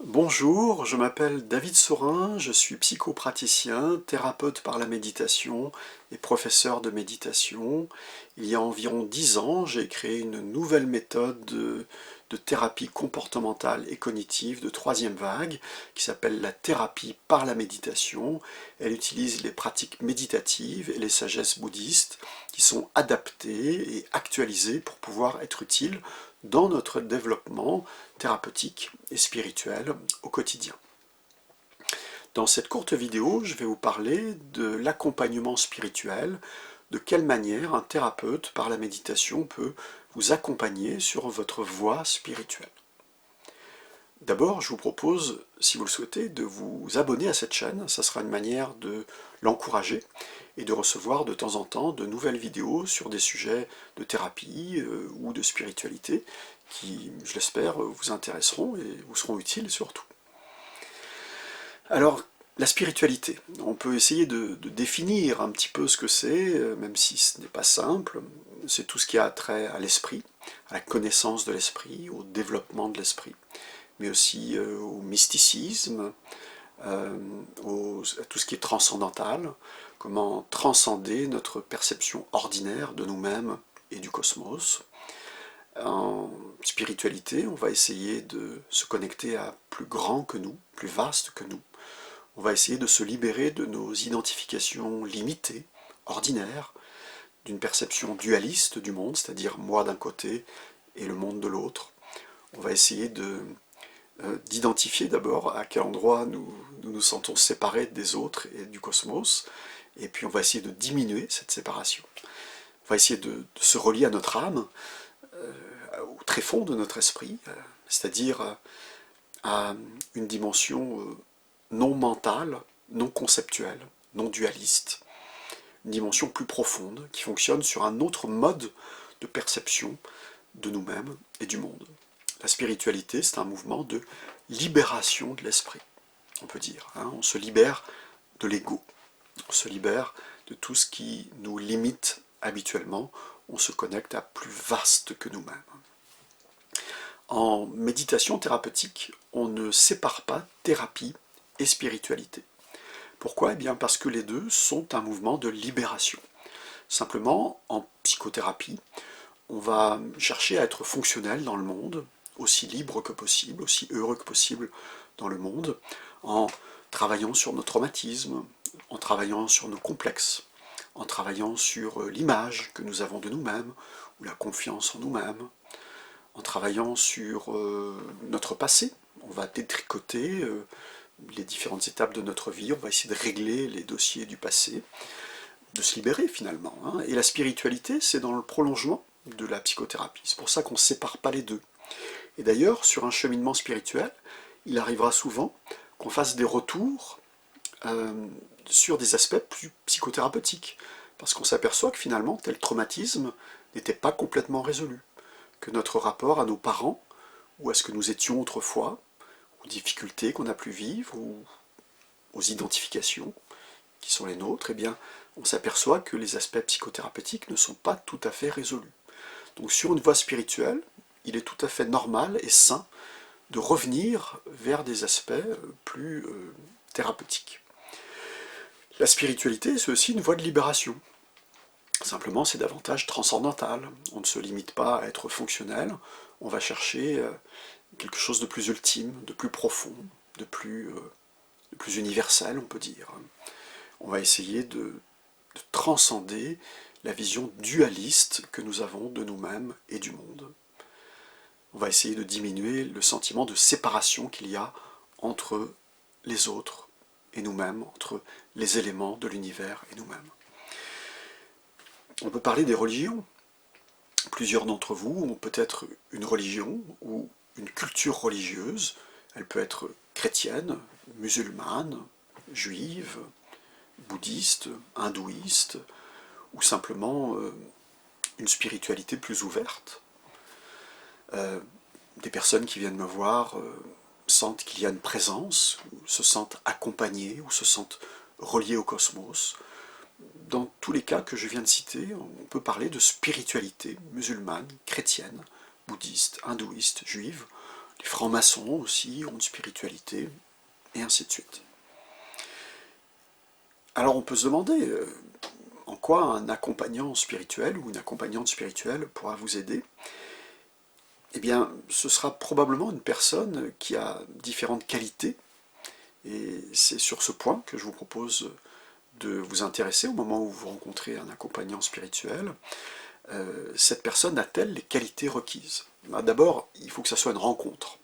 Bonjour, je m'appelle David Saurin, je suis psychopraticien, thérapeute par la méditation et professeur de méditation. Il y a environ 10 ans, j'ai créé une nouvelle méthode de thérapie comportementale et cognitive de troisième vague qui s'appelle la thérapie par la méditation. Elle utilise les pratiques méditatives et les sagesses bouddhistes qui sont adaptées et actualisées pour pouvoir être utiles dans notre développement thérapeutique et spirituel au quotidien. Dans cette courte vidéo, je vais vous parler de l'accompagnement spirituel, de quelle manière un thérapeute par la méditation peut vous accompagner sur votre voie spirituelle. D'abord, je vous propose, si vous le souhaitez, de vous abonner à cette chaîne. Ça sera une manière de l'encourager et de recevoir de temps en temps de nouvelles vidéos sur des sujets de thérapie ou de spiritualité qui, je l'espère, vous intéresseront et vous seront utiles surtout. Alors, la spiritualité, on peut essayer de définir un petit peu ce que c'est, même si ce n'est pas simple. C'est tout ce qui a trait à l'esprit, à la connaissance de l'esprit, au développement de l'esprit, mais aussi au mysticisme, à tout ce qui est transcendantal, comment transcender notre perception ordinaire de nous-mêmes et du cosmos. En spiritualité, on va essayer de se connecter à plus grand que nous, plus vaste que nous. On va essayer de se libérer de nos identifications limitées, ordinaires, d'une perception dualiste du monde, c'est-à-dire moi d'un côté et le monde de l'autre. On va essayer d'identifier d'abord à quel endroit nous sentons séparés des autres et du cosmos, et puis on va essayer de diminuer cette séparation. On va essayer de se relier à notre âme, au tréfonds de notre esprit, c'est-à-dire à une dimension non mentale, non conceptuelle, non dualiste, une dimension plus profonde qui fonctionne sur un autre mode de perception de nous-mêmes et du monde. La spiritualité, c'est un mouvement de libération de l'esprit, on peut dire. On se libère de l'ego, on se libère de tout ce qui nous limite habituellement, on se connecte à plus vaste que nous-mêmes. En méditation thérapeutique, on ne sépare pas thérapie et spiritualité. Pourquoi? Eh bien parce que les deux sont un mouvement de libération. Simplement, en psychothérapie, on va chercher à être fonctionnel dans le monde, aussi libre que possible, aussi heureux que possible dans le monde, en travaillant sur nos traumatismes, en travaillant sur nos complexes, en travaillant sur l'image que nous avons de nous-mêmes, ou la confiance en nous-mêmes, en travaillant sur notre passé. On va détricoter les différentes étapes de notre vie, on va essayer de régler les dossiers du passé, de se libérer finalement. Et la spiritualité, c'est dans le prolongement de la psychothérapie. C'est pour ça qu'on ne sépare pas les deux. Et d'ailleurs, sur un cheminement spirituel, il arrivera souvent qu'on fasse des retours sur des aspects plus psychothérapeutiques, parce qu'on s'aperçoit que finalement, tel traumatisme n'était pas complètement résolu, que notre rapport à nos parents, ou à ce que nous étions autrefois, aux difficultés qu'on a pu vivre, ou aux identifications qui sont les nôtres, eh bien, on s'aperçoit que les aspects psychothérapeutiques ne sont pas tout à fait résolus. Donc sur une voie spirituelle, il est tout à fait normal et sain de revenir vers des aspects plus thérapeutiques. La spiritualité, c'est aussi une voie de libération. Simplement, c'est davantage transcendantal. On ne se limite pas à être fonctionnel, on va chercher quelque chose de plus ultime, de plus profond, de plus universel, on peut dire. On va essayer de transcender la vision dualiste que nous avons de nous-mêmes et du monde. On va essayer de diminuer le sentiment de séparation qu'il y a entre les autres et nous-mêmes, entre les éléments de l'univers et nous-mêmes. On peut parler des religions. Plusieurs d'entre vous ont peut-être une religion ou une culture religieuse. Elle peut être chrétienne, musulmane, juive, bouddhiste, hindouiste, ou simplement une spiritualité plus ouverte. Des personnes qui viennent me voir sentent qu'il y a une présence, ou se sentent accompagnées, ou se sentent reliées au cosmos. Dans tous les cas que je viens de citer, on peut parler de spiritualité musulmane, chrétienne, bouddhiste, hindouiste, juive. Les francs-maçons aussi ont une spiritualité, et ainsi de suite. Alors on peut se demander en quoi un accompagnant spirituel ou une accompagnante spirituelle pourra vous aider. Eh bien, ce sera probablement une personne qui a différentes qualités, et c'est sur ce point que je vous propose de vous intéresser au moment où vous rencontrez un accompagnant spirituel. Cette personne a-t-elle les qualités requises? D'abord, il faut que ça soit une rencontre.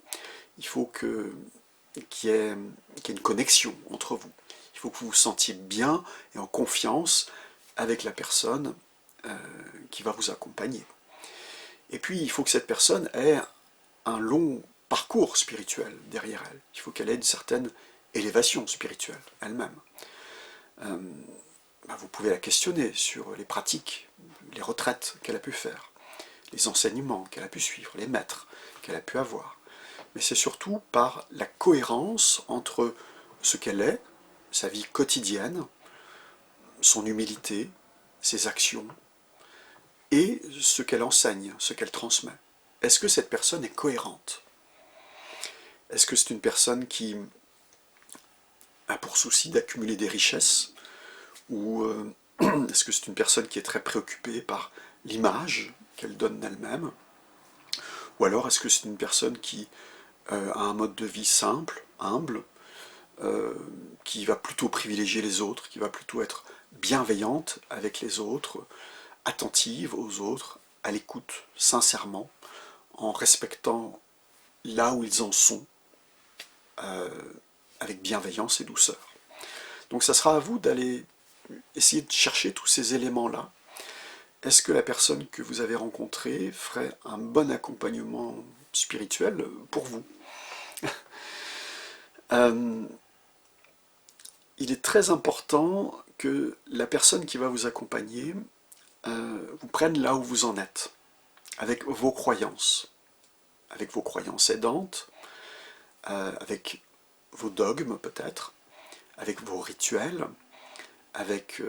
Il faut qu'il y ait une connexion entre vous. Il faut que vous vous sentiez bien et en confiance avec la personne qui va vous accompagner. Et puis, il faut que cette personne ait un long parcours spirituel derrière elle. Il faut qu'elle ait une certaine élévation spirituelle elle-même. Vous pouvez la questionner sur les pratiques, les retraites qu'elle a pu faire, les enseignements qu'elle a pu suivre, les maîtres qu'elle a pu avoir. Mais c'est surtout par la cohérence entre ce qu'elle est, sa vie quotidienne, son humilité, ses actions, et ce qu'elle enseigne, ce qu'elle transmet. Est-ce que cette personne est cohérente? Est-ce que c'est une personne qui a pour souci d'accumuler des richesses? Ou est-ce que c'est une personne qui est très préoccupée par l'image qu'elle donne d'elle-même? Ou alors est-ce que c'est une personne qui a un mode de vie simple, humble, qui va plutôt privilégier les autres, qui va plutôt être bienveillante avec les autres, attentive aux autres, à l'écoute sincèrement, en respectant là où ils en sont, avec bienveillance et douceur. Donc ça sera à vous d'aller essayer de chercher tous ces éléments-là. Est-ce que la personne que vous avez rencontrée ferait un bon accompagnement spirituel pour vous? Il est très important que la personne qui va vous accompagner vous prenne là où vous en êtes, avec vos croyances aidantes, avec vos dogmes peut-être, avec vos rituels, avec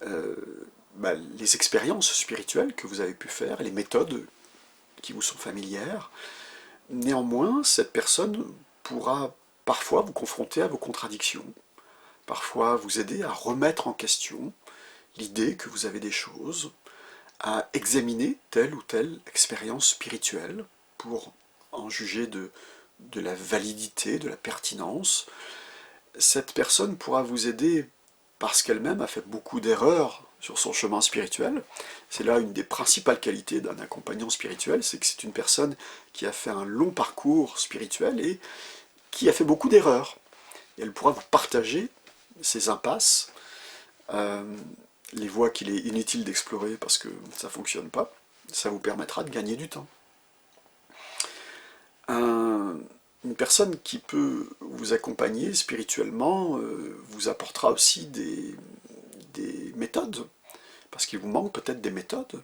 les expériences spirituelles que vous avez pu faire, les méthodes qui vous sont familières. Néanmoins, cette personne pourra parfois vous confronter à vos contradictions, parfois vous aider à remettre en question l'idée que vous avez des choses, à examiner telle ou telle expérience spirituelle pour en juger de la validité, de la pertinence. Cette personne pourra vous aider parce qu'elle-même a fait beaucoup d'erreurs sur son chemin spirituel. C'est là une des principales qualités d'un accompagnant spirituel, c'est que c'est une personne qui a fait un long parcours spirituel et qui a fait beaucoup d'erreurs. Et elle pourra vous partager ses impasses, les voies qu'il est inutile d'explorer parce que ça ne fonctionne pas. Ça vous permettra de gagner du temps. Une personne qui peut vous accompagner spirituellement vous apportera aussi des méthodes, parce qu'il vous manque peut-être des méthodes,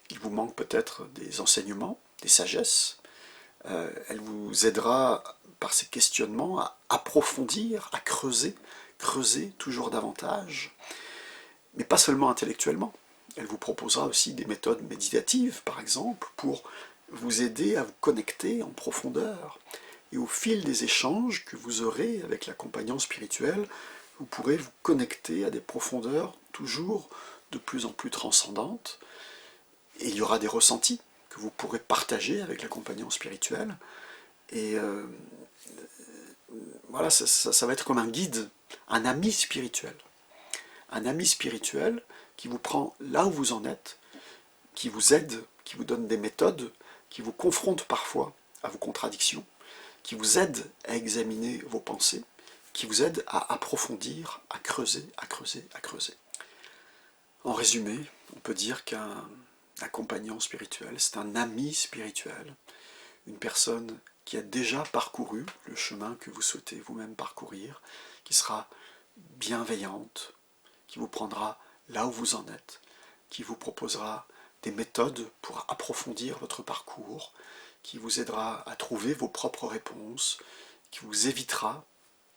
il vous manque peut-être des enseignements, des sagesses. Elle vous aidera par ces questionnements à approfondir, à creuser toujours davantage, mais pas seulement intellectuellement. Elle vous proposera aussi des méthodes méditatives, par exemple, pour vous aider à vous connecter en profondeur. Et au fil des échanges que vous aurez avec l'accompagnant spirituel, vous pourrez vous connecter à des profondeurs toujours de plus en plus transcendantes. Et il y aura des ressentis que vous pourrez partager avec l'accompagnant spirituel. Et voilà, ça va être comme un guide, un ami spirituel. Un ami spirituel qui vous prend là où vous en êtes, qui vous aide, qui vous donne des méthodes, qui vous confronte parfois à vos contradictions, qui vous aide à examiner vos pensées, qui vous aide à approfondir, à creuser, à creuser, à creuser. En résumé, on peut dire qu'un accompagnant spirituel, c'est un ami spirituel, une personne qui a déjà parcouru le chemin que vous souhaitez vous-même parcourir, qui sera bienveillante, qui vous prendra là où vous en êtes, qui vous proposera des méthodes pour approfondir votre parcours, qui vous aidera à trouver vos propres réponses, qui vous évitera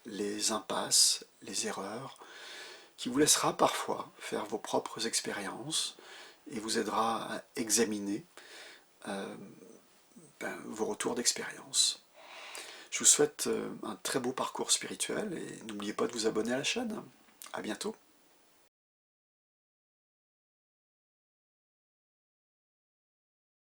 les impasses, les erreurs, qui vous laissera parfois faire vos propres expériences et vous aidera à examiner vos retours d'expérience. Je vous souhaite un très beau parcours spirituel et n'oubliez pas de vous abonner à la chaîne. À bientôt.